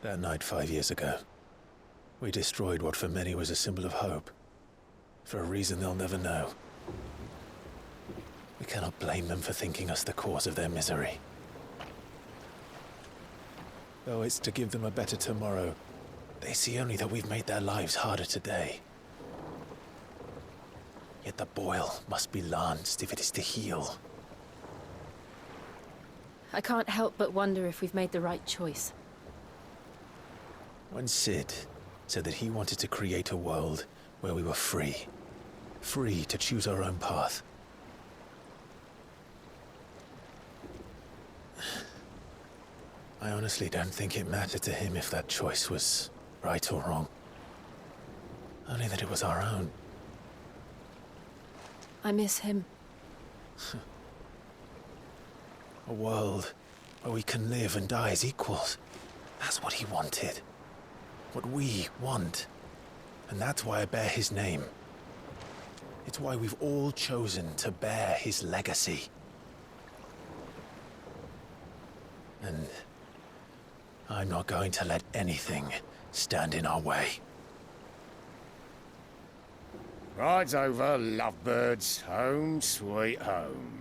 That night 5 years ago, we destroyed what for many was a symbol of hope. For a reason they'll never know. We cannot blame them for thinking us the cause of their misery. Though it's to give them a better tomorrow, they see only that we've made their lives harder today. Yet the boil must be lanced if it is to heal. I can't help but wonder if we've made the right choice. When Sid said that he wanted to create a world where we were free. Free to choose our own path. I honestly don't think it mattered to him if that choice was right or wrong. Only that it was our own. I miss him. A world where we can live and die as equals. That's what he wanted. What we want. And that's why I bear his name. It's why we've all chosen to bear his legacy. And I'm not going to let anything stand in our way. Rides over, lovebirds, home sweet home.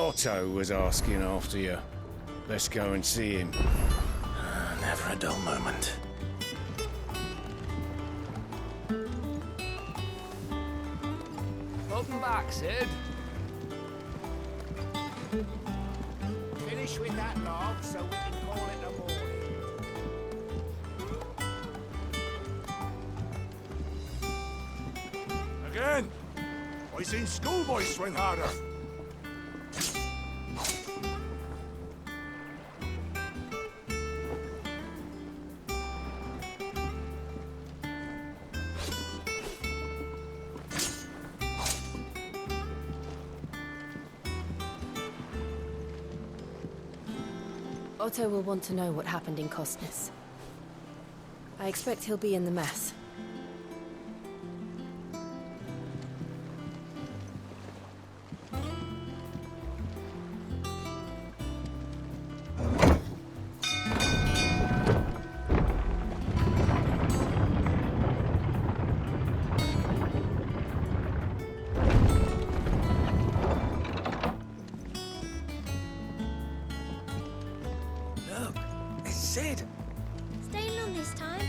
Otto was asking after you. Let's go and see him. Never a dull moment. Welcome back, Sid. Finish with that log so we can call it a morning. Again? I seen schoolboys swing harder. Otto will want to know what happened in Costness. I expect he'll be in the mess. Sid! Staying on this time?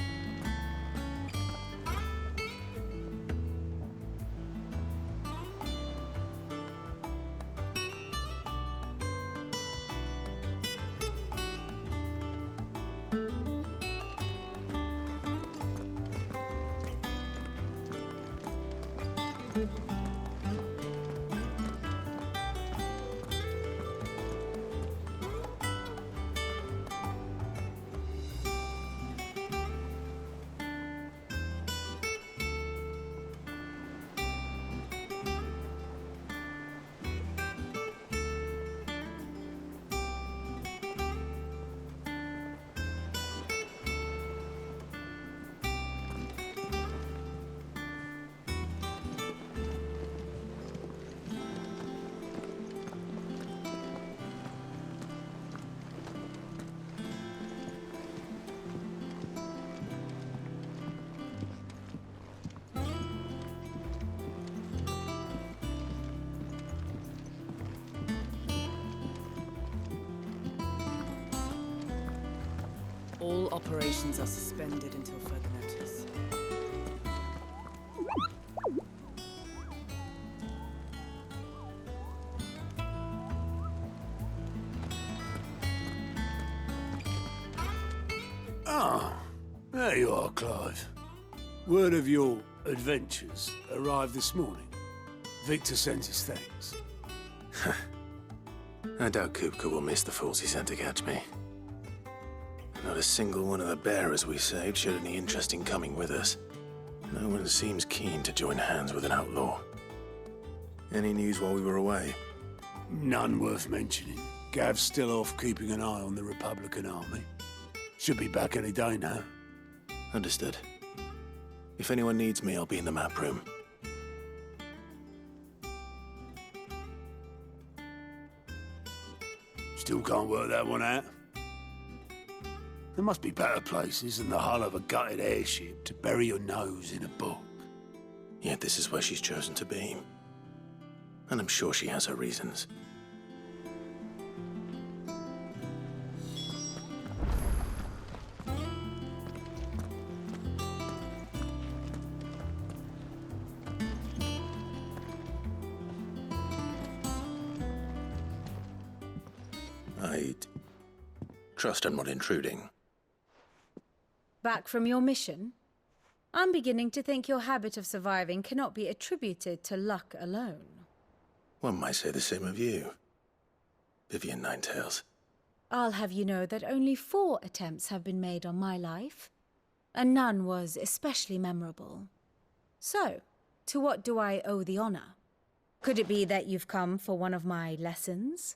All operations are suspended until further notice. Ah, there you are, Clive. Word of your adventures arrived this morning. Victor sends his thanks. I doubt Kupka will miss the fools he sent to catch me. Not a single one of the bearers we saved showed any interest in coming with us. No one seems keen to join hands with an outlaw. Any news while we were away? None worth mentioning. Gav's still off keeping an eye on the Republican army. Should be back any day now. Understood. If anyone needs me, I'll be in the map room. Still can't work that one out. There must be better places than the hull of a gutted airship to bury your nose in a book. Yet this is where she's chosen to be. And I'm sure she has her reasons. I trust I'm not intruding. Back from your mission? I'm beginning to think your habit of surviving cannot be attributed to luck alone. One might say the same of you, Vivian Ninetails. I'll have you know that only 4 attempts have been made on my life, and none was especially memorable. So, to what do I owe the honor? Could it be that you've come for one of my lessons?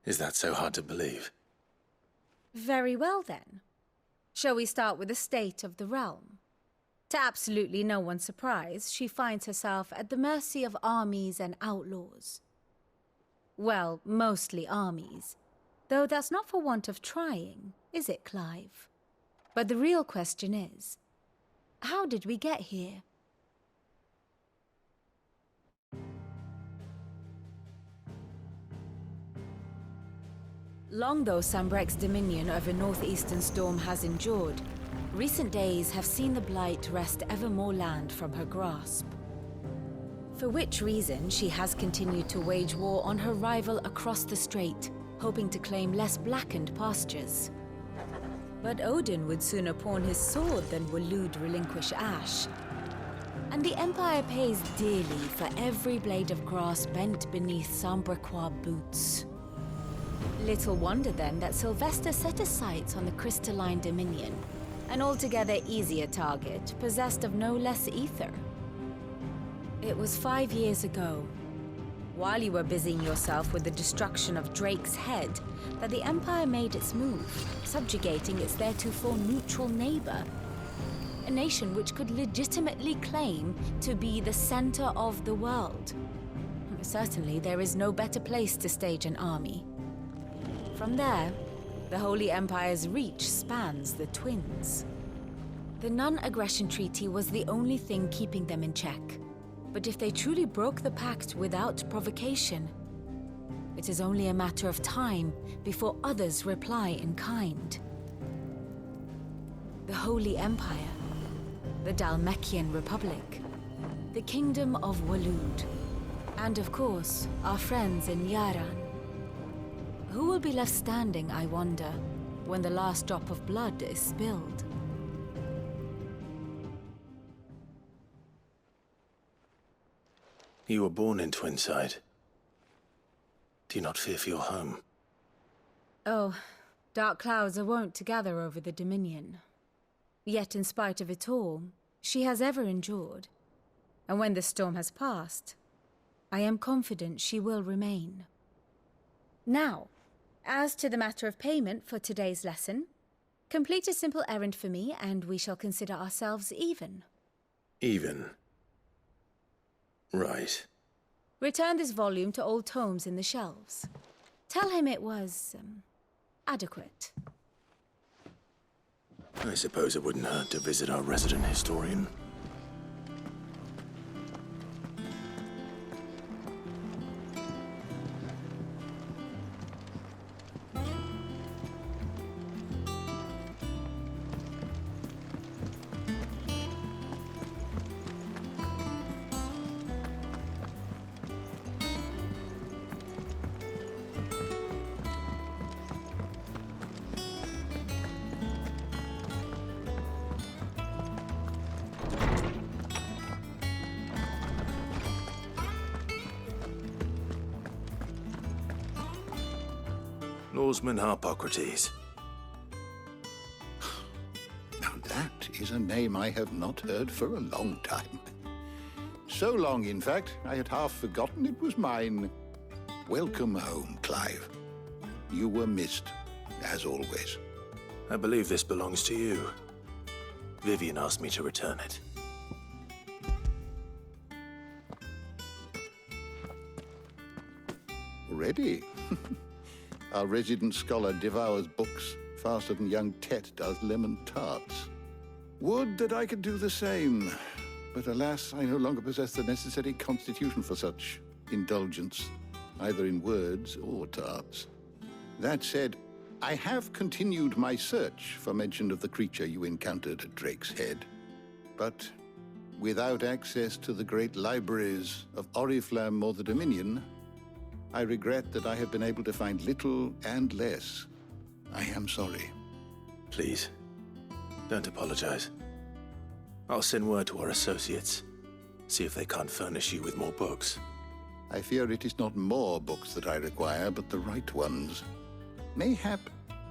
Is that so hard to believe? Very well, then. Shall we start with the state of the realm? To absolutely no one's surprise, she finds herself at the mercy of armies and outlaws. Well, mostly armies. Though that's not for want of trying, is it, Clive? But the real question is, how did we get here? Long though Sambrek's dominion over northeastern Storm has endured, recent days have seen the Blight wrest ever more land from her grasp. For which reason she has continued to wage war on her rival across the strait, hoping to claim less blackened pastures. But Odin would sooner pawn his sword than Waloed relinquish Ash. And the Empire pays dearly for every blade of grass bent beneath Sambrequois boots. Little wonder then that Sylvester set his sights on the crystalline dominion, an altogether easier target, possessed of no less ether. It was 5 years ago, while you were busying yourself with the destruction of Drake's head, that the Empire made its move, subjugating its theretofore neutral neighbor, a nation which could legitimately claim to be the center of the world. Certainly, there is no better place to stage an army. From there, the Holy Empire's reach spans the Twins. The non-aggression treaty was the only thing keeping them in check. But if they truly broke the pact without provocation, it is only a matter of time before others reply in kind. The Holy Empire, the Dhalmekian Republic, the Kingdom of Waloed, and of course, our friends in Yaran. Who will be left standing, I wonder, when the last drop of blood is spilled? You were born in Twinside. Do you not fear for your home? Oh, dark clouds are wont to gather over the Dominion. Yet in spite of it all, she has ever endured. And when the storm has passed, I am confident she will remain. Now, as to the matter of payment for today's lesson, complete a simple errand for me and we shall consider ourselves even. Even? Right. Return this volume to old tomes in the shelves. Tell him it was, adequate. I suppose it wouldn't hurt to visit our resident historian. Lawsman Harpocrates. Now that is a name I have not heard for a long time. So long, in fact, I had half forgotten it was mine. Welcome home, Clive. You were missed, as always. I believe this belongs to you. Vivian asked me to return it. Ready? Our resident scholar devours books faster than young Tet does lemon tarts. Would that I could do the same. But alas, I no longer possess the necessary constitution for such indulgence, either in words or tarts. That said, I have continued my search for mention of the creature you encountered at Drake's Head. But without access to the great libraries of Oriflamme or the Dominion, I regret that I have been able to find little and less. I am sorry. Please, don't apologize. I'll send word to our associates. See if they can't furnish you with more books. I fear it is not more books that I require, but the right ones. Mayhap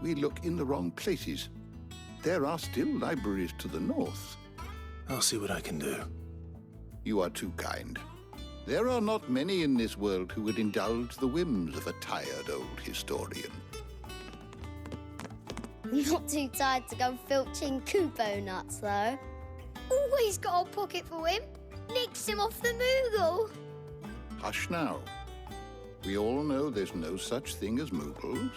we look in the wrong places. There are still libraries to the north. I'll see what I can do. You are too kind. There are not many in this world who would indulge the whims of a tired old historian. Not too tired to go filching Kupo nuts, though. Always got a pocket for him. Nicks him off the Moogle. Hush now. We all know there's no such thing as Moogles.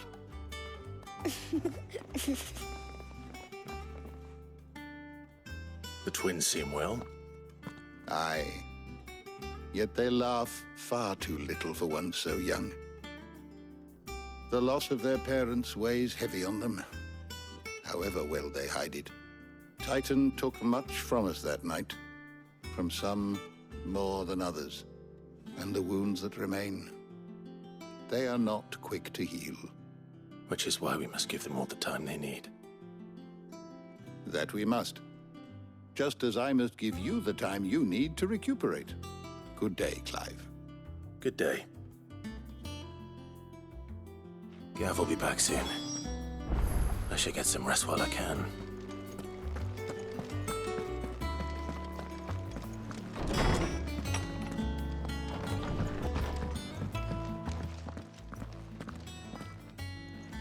The twins seem well. Aye. Yet they laugh far too little for one so young. The loss of their parents weighs heavy on them, however well they hide it. Titan took much from us that night, from some more than others, and the wounds that remain, they are not quick to heal. Which is why we must give them all the time they need. That we must. Just as I must give you the time you need to recuperate. Good day, Clive. Good day. Gav will be back soon. I should get some rest while I can.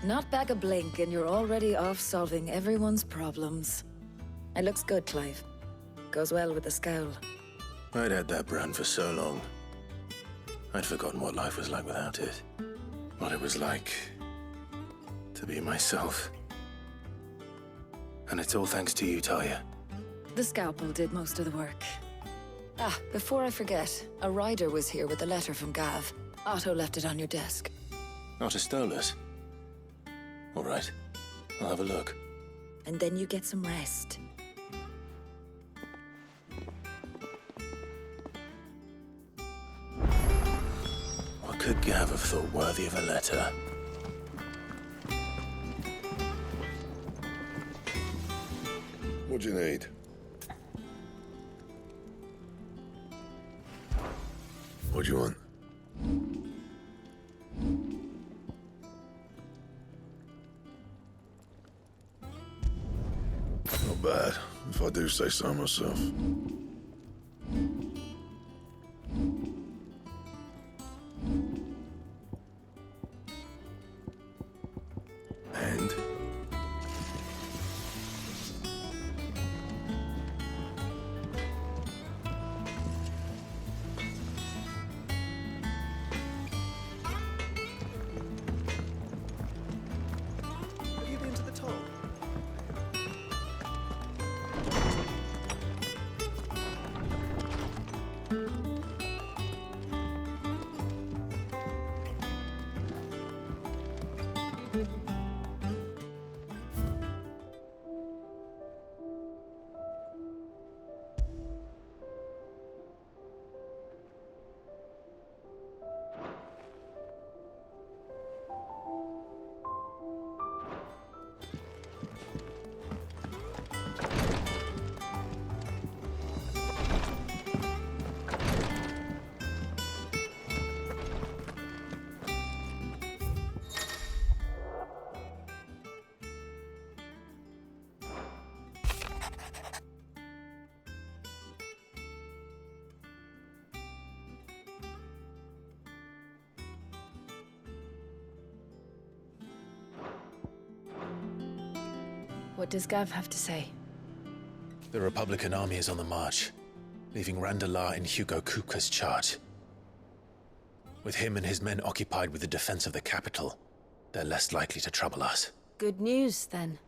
Not back a blink and you're already off solving everyone's problems. It looks good, Clive. Goes well with the scowl. I'd had that brand for so long. I'd forgotten what life was like without it. What it was like to be myself. And it's all thanks to you, Talia. The scalpel did most of the work. Ah, before I forget, a rider was here with a letter from Gav. Otto left it on your desk. Otto stole us. All right, I'll have a look. And then you get some rest. What could Gav have thought worthy of a letter? What do you need? What do you want? Not bad, if I do say so myself. And? Have you been to the toll? What does Gav have to say? The Republican army is on the march, leaving Randalar in Hugo Kuka's charge. With him and his men occupied with the defense of the capital, they're less likely to trouble us. Good news, then.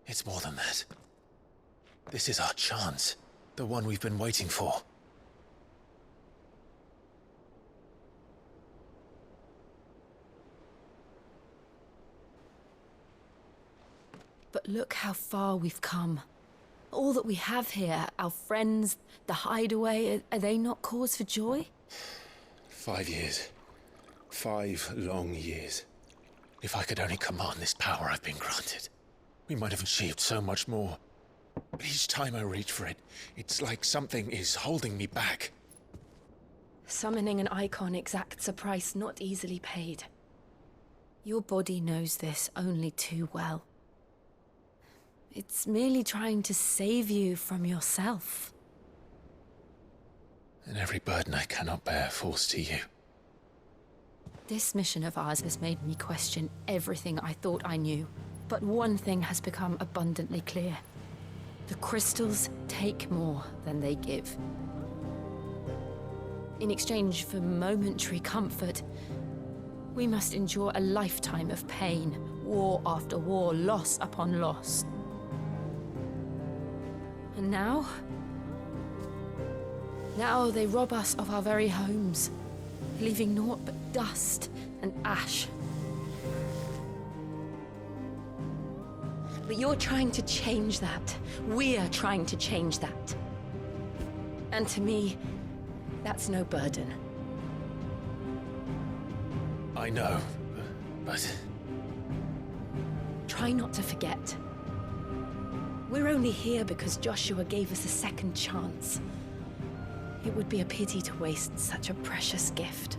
It's more than that. This is our chance. The one we've been waiting for. But look how far we've come. All that we have here, our friends, the hideaway, are they not cause for joy? 5 years. 5 long years. If I could only command this power I've been granted, we might have achieved so much more. But each time I reach for it, it's like something is holding me back. Summoning an icon exacts a price not easily paid. Your body knows this only too well. It's merely trying to save you from yourself. And every burden I cannot bear falls to you. This mission of ours has made me question everything I thought I knew. But one thing has become abundantly clear. The crystals take more than they give. In exchange for momentary comfort, we must endure a lifetime of pain, war after war, loss upon loss. And now they rob us of our very homes, leaving naught but dust and ash. But you're trying to change that. We're trying to change that. And to me, that's no burden. I know, but... Try not to forget. We're only here because Joshua gave us a second chance. It would be a pity to waste such a precious gift.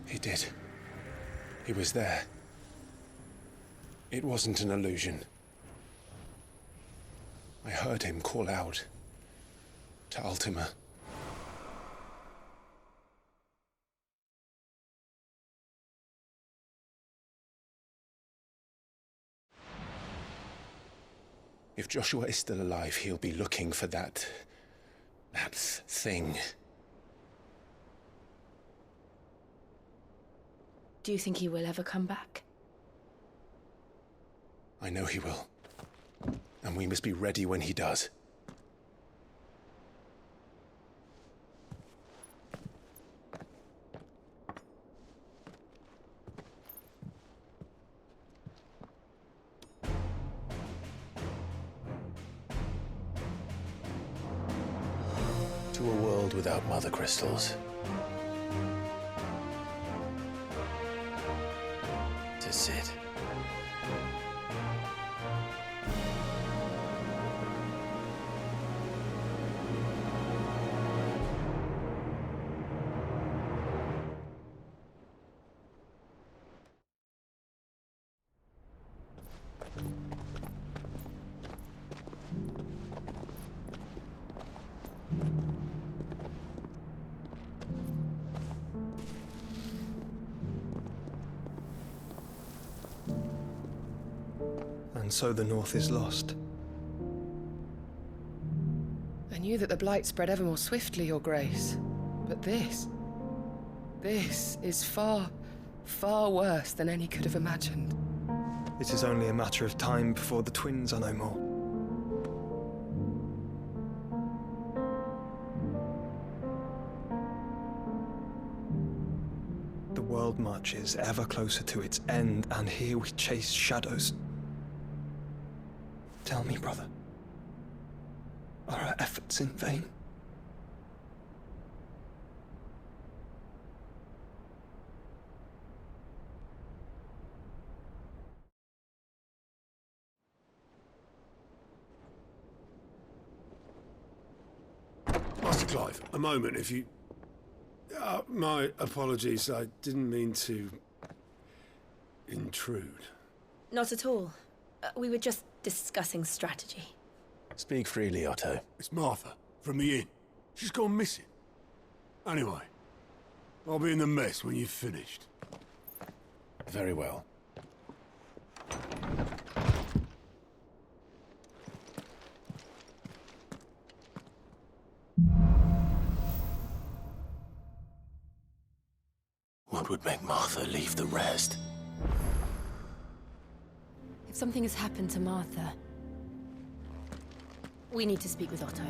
He did. He was there. It wasn't an illusion. I heard him call out to Ultima. If Joshua is still alive, he'll be looking for that thing. Do you think he will ever come back? I know he will. And we must be ready when he does. To a world without mother crystals. To Sid. And so the North is lost. I knew that the Blight spread ever more swiftly, Your Grace. But this is far, far worse than any could have imagined. It is only a matter of time before the twins are no more. The world marches ever closer to its end, and here we chase shadows. Tell me, brother, are our efforts in vain? Master Clive, a moment, if you... my apologies, I didn't mean to... intrude. Not at all. We were just discussing strategy. Speak freely, Otto. It's Martha, from the inn. She's gone missing. Anyway, I'll be in the mess when you've finished. Very well. What would make Martha leave the rest? If something has happened to Martha, we need to speak with Otto.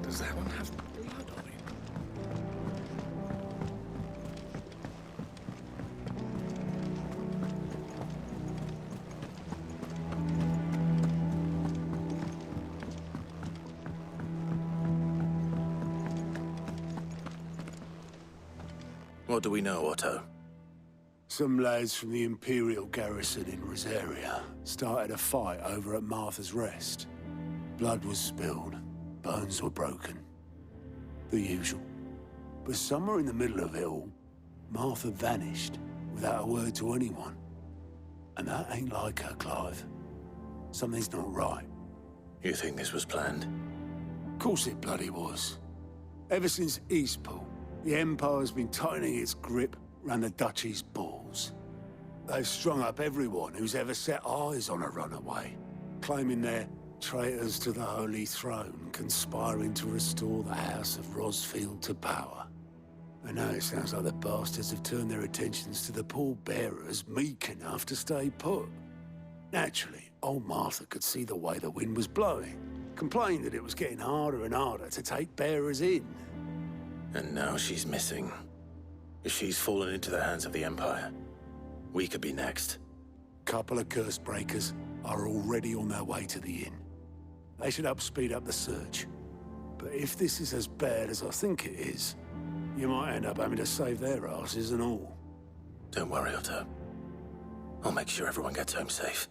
Does that one have blood on it? What do we know, Otto? Some lads from the Imperial garrison in Rosaria started a fight over at Martha's Rest. Blood was spilled, bones were broken. The usual. But somewhere in the middle of it all, Martha vanished without a word to anyone. And that ain't like her, Clive. Something's not right. You think this was planned? Of course it bloody was. Ever since Eastpool, the Empire's been tightening its grip round the Duchy's balls. They've strung up everyone who's ever set eyes on a runaway, claiming they're traitors to the Holy Throne, conspiring to restore the House of Rosfield to power. And now it sounds like the bastards have turned their attentions to the pallbearers meek enough to stay put. Naturally, old Martha could see the way the wind was blowing, complained that it was getting harder and harder to take bearers in. And now she's missing. If she's fallen into the hands of the Empire, we could be next. Couple of curse breakers are already on their way to the inn. They should speed up the search. But if this is as bad as I think it is, you might end up having to save their asses and all. Don't worry, Otto. I'll make sure everyone gets home safe.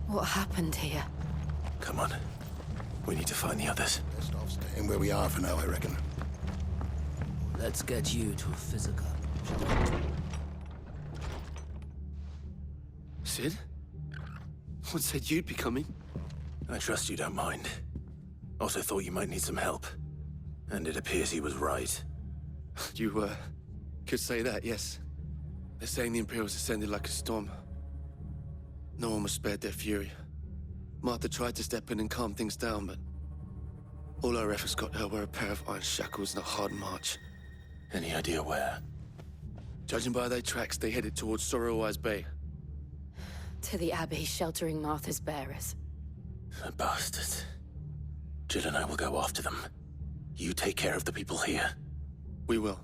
What happened here? Come on. We need to find the others. Best off staying where we are for now, I reckon. Let's get you to a physical. Sid? What said you'd be coming? I trust you don't mind. Also thought you might need some help. And it appears he was right. You, could say that, yes. They're saying the Imperials ascended like a storm. No one was spared their fury. Martha tried to step in and calm things down, but all our efforts got her were a pair of iron shackles and a hard march. Any idea where? Judging by their tracks, they headed towards Sorrowwise Bay. To the Abbey sheltering Martha's bearers. The bastards. Jill and I will go after them. You take care of the people here. We will.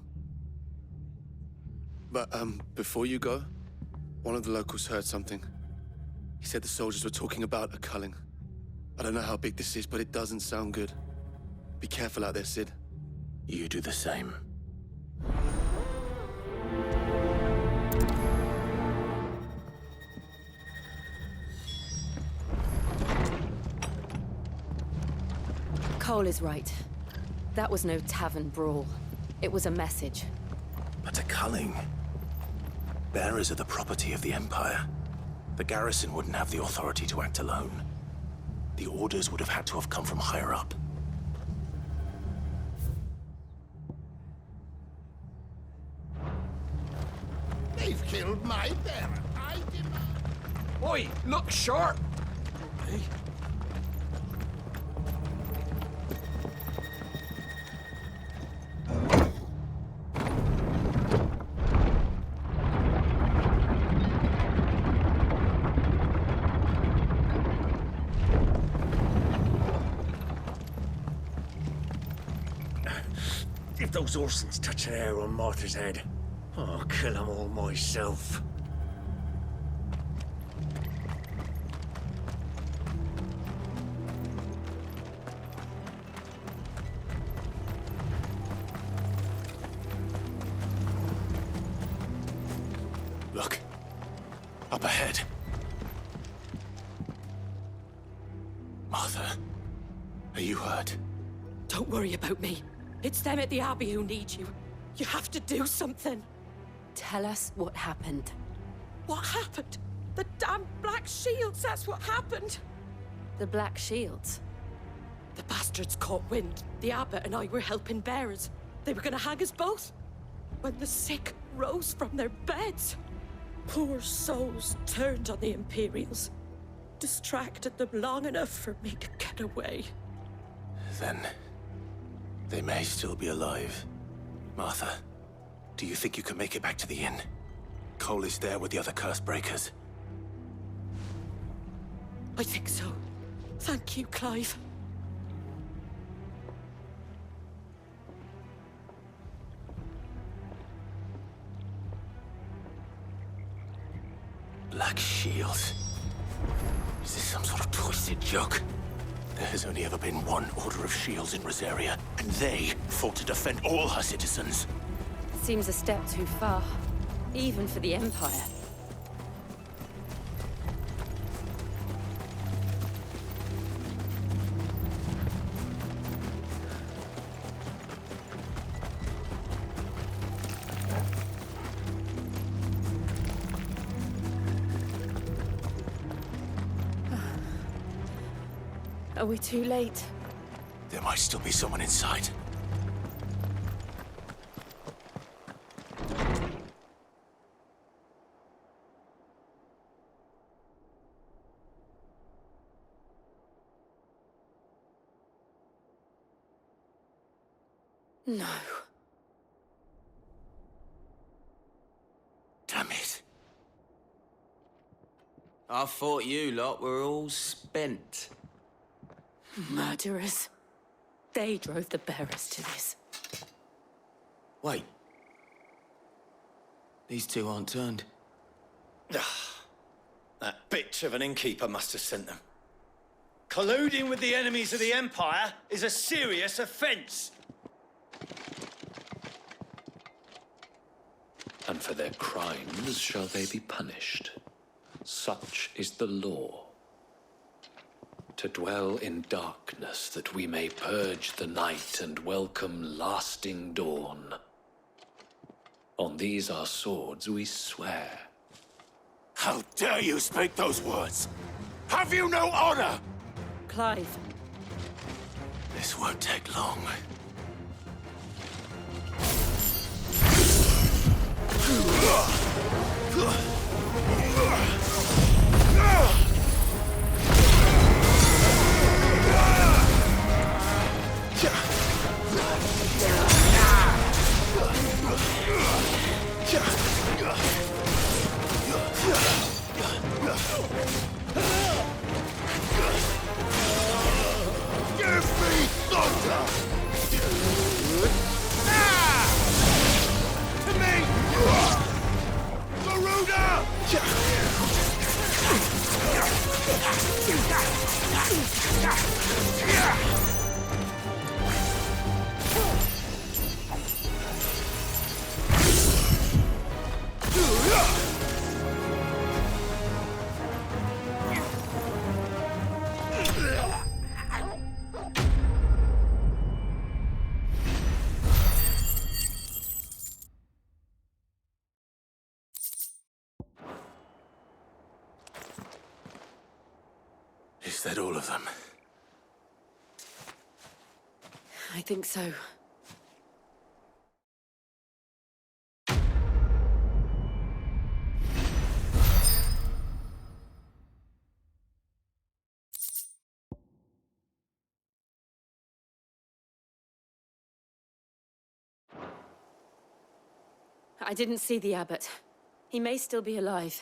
But, before you go, one of the locals heard something. He said the soldiers were talking about a culling. I don't know how big this is, but it doesn't sound good. Be careful out there, Sid. You do the same. Cole is right. That was no tavern brawl. It was a message. But a culling. Bearers are the property of the Empire. The garrison wouldn't have the authority to act alone. The orders would have had to have come from higher up. They've killed my bearer. I demand... Oi, look sharp! Hey. If those Orsons touch an hair on Martha's head, I'll kill them all myself. Look. Up ahead. Martha, are you hurt? Don't worry about me. It's them at the Abbey who need you. You have to do something. Tell us what happened. What happened? The damn Black Shields, that's what happened. The Black Shields? The bastards caught wind. The abbot and I were helping bearers. They were gonna hang us both. When the sick rose from their beds, poor souls turned on the Imperials. Distracted them long enough for me to get away. Then... they may still be alive. Martha, do you think you can make it back to the inn? Cole is there with the other curse breakers. I think so. Thank you, Clive. Black Shields? Is this some sort of twisted joke? There has only ever been one Order of Shields in Rosaria, and they fought to defend all her citizens. Seems a step too far, even for the Empire. Are we too late? There might still be someone inside. No. Damn it. I thought you lot were all spent. Murderers. They drove the bearers to this. Wait. These two aren't turned. That bitch of an innkeeper must have sent them. Colluding with the enemies of the Empire is a serious offense. And for their crimes shall they be punished. Such is the law. To dwell in darkness that we may purge the night and welcome lasting dawn. On these our swords we swear. How dare you speak those words? Have you no honor? Clive. This won't take long. Give me thunder! To me! Garuda! that all of them? I think so. I didn't see the abbot. He may still be alive.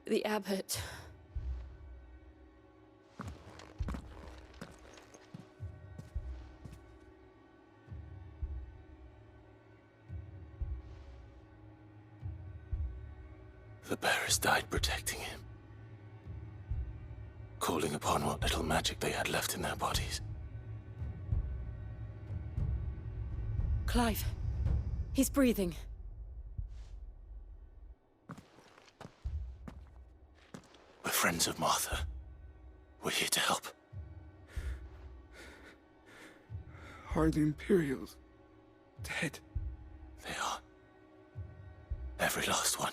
The abbot. The bearers died protecting him, calling upon what little magic they had left in their bodies. Clive, he's breathing. We're friends of Martha. We're here to help. Are the Imperials dead? They are. Every last one.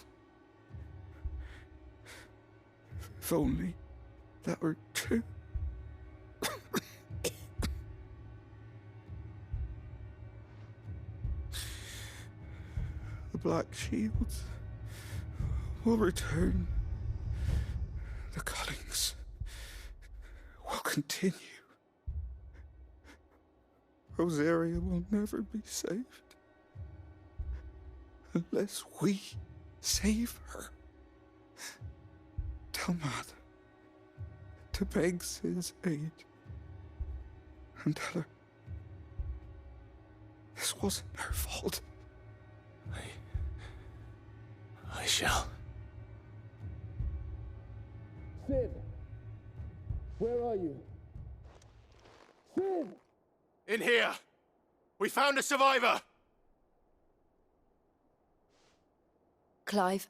If only that were true. The Black Shields will return. The cuttings will continue. Rosaria will never be saved unless we save her. Tell Matt to beg Cid's aid and tell her this wasn't her fault. I shall. Cid! Where are you? Cid! In here! We found a survivor! Clive.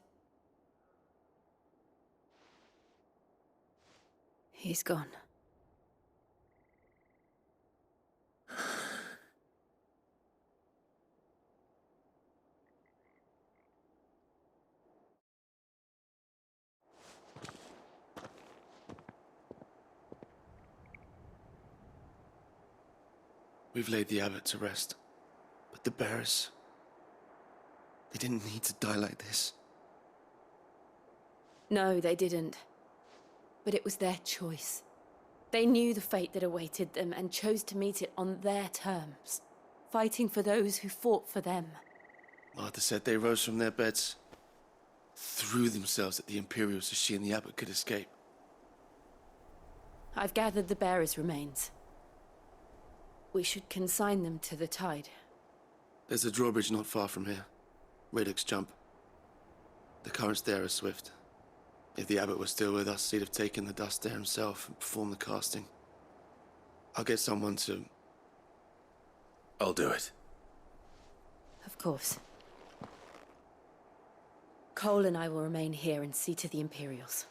He's gone. We've laid the abbot to rest. But the bearers... they didn't need to die like this. No, they didn't. But it was their choice. They knew the fate that awaited them and chose to meet it on their terms, fighting for those who fought for them. Martha said they rose from their beds, threw themselves at the Imperials so she and the abbot could escape. I've gathered the bearers' remains. We should consign them to the tide. There's a drawbridge not far from here. Radix Jump. The currents there are swift. If the abbot was still with us, he'd have taken the dust there himself and performed the casting. I'll get someone to... I'll do it. Of course. Cole and I will remain here and see to the Imperials.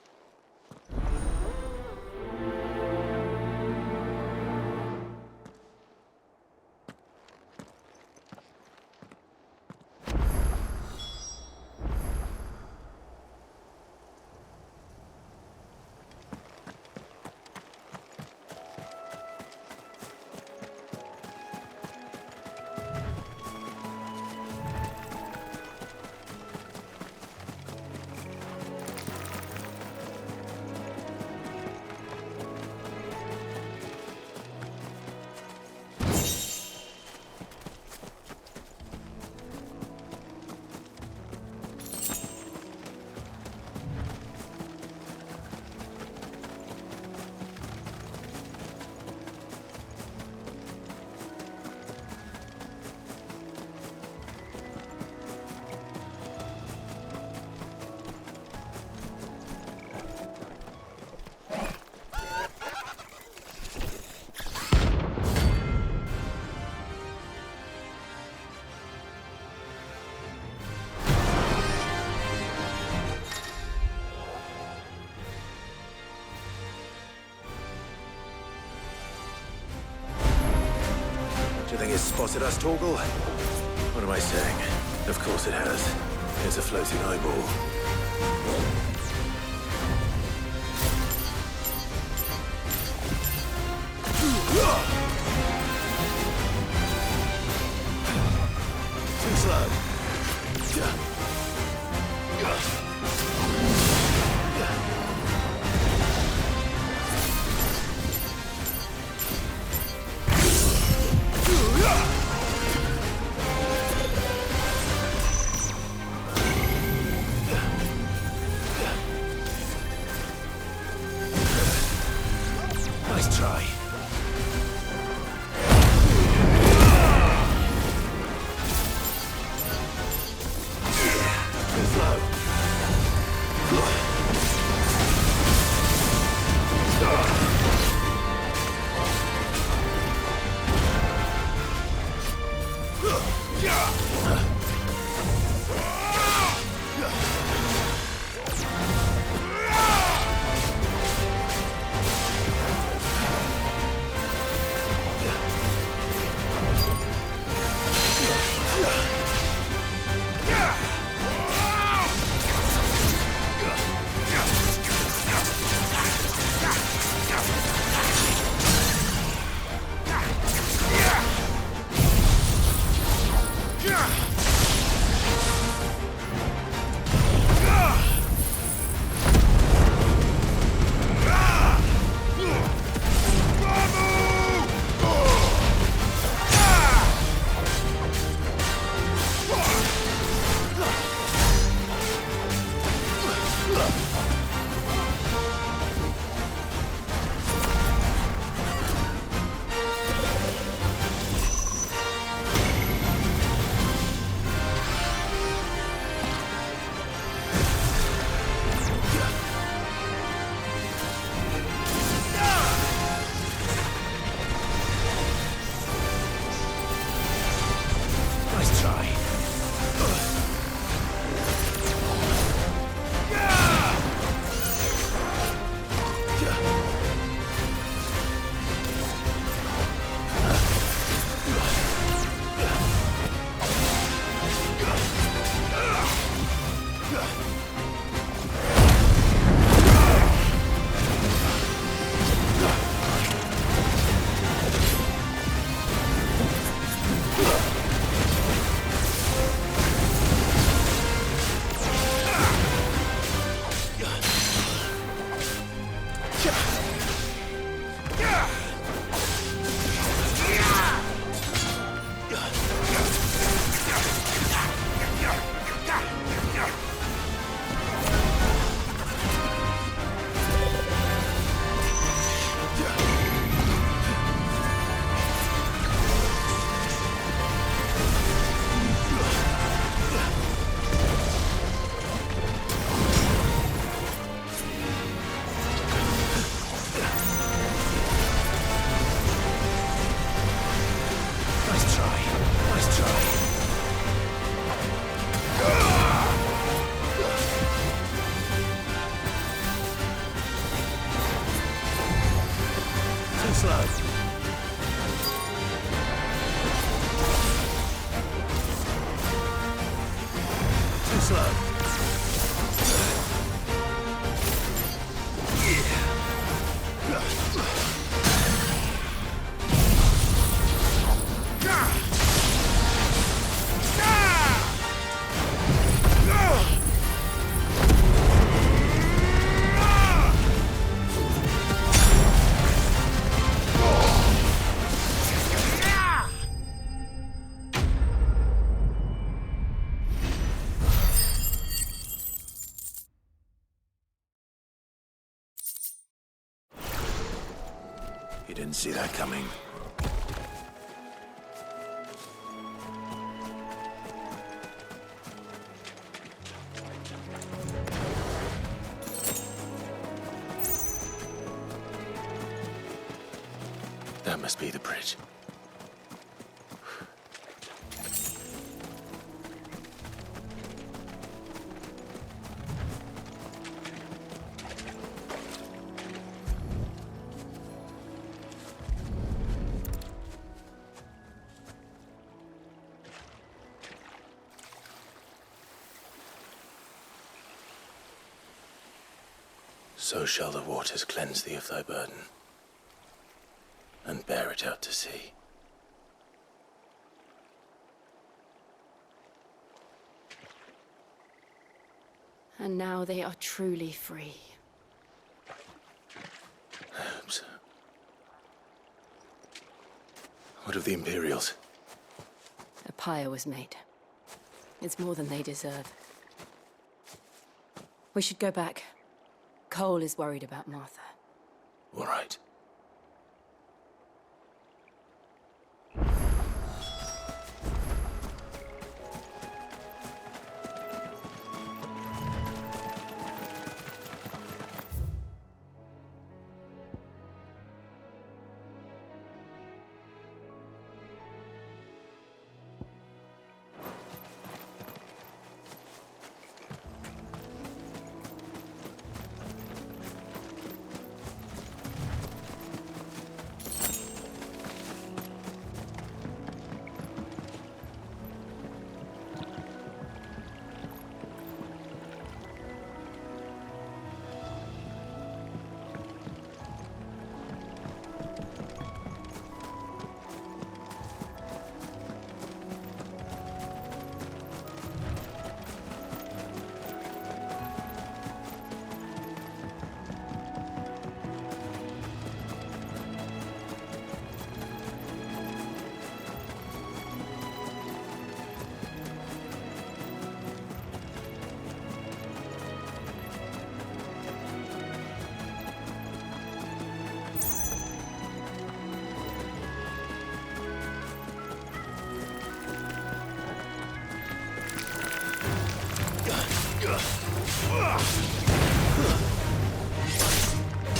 Do you think it's spotted us, Torgal? What am I saying? Of course it has. Here's a floating eyeball. Too slow. Nice try. You didn't see that coming. That must be the bridge. So shall the waters cleanse thee of thy burden, and bear it out to sea. And now they are truly free. I hope so. What of the Imperials? A pyre was made. It's more than they deserve. We should go back. Cole is worried about Martha. All right.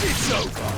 It's over.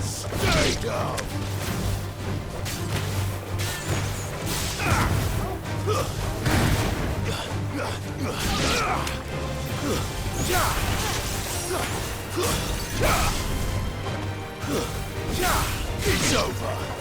Stay down! It's over!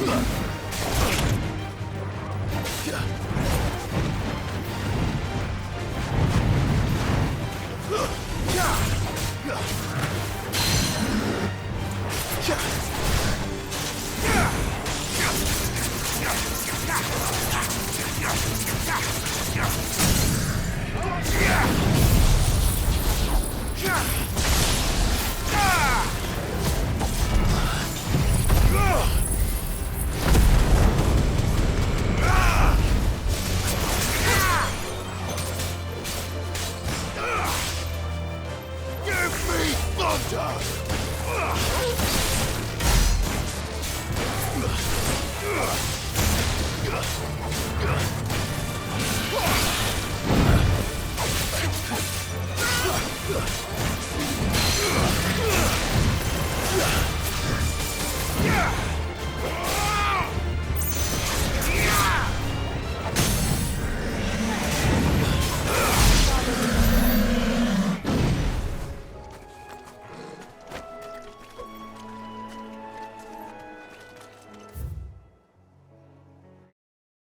Ugh!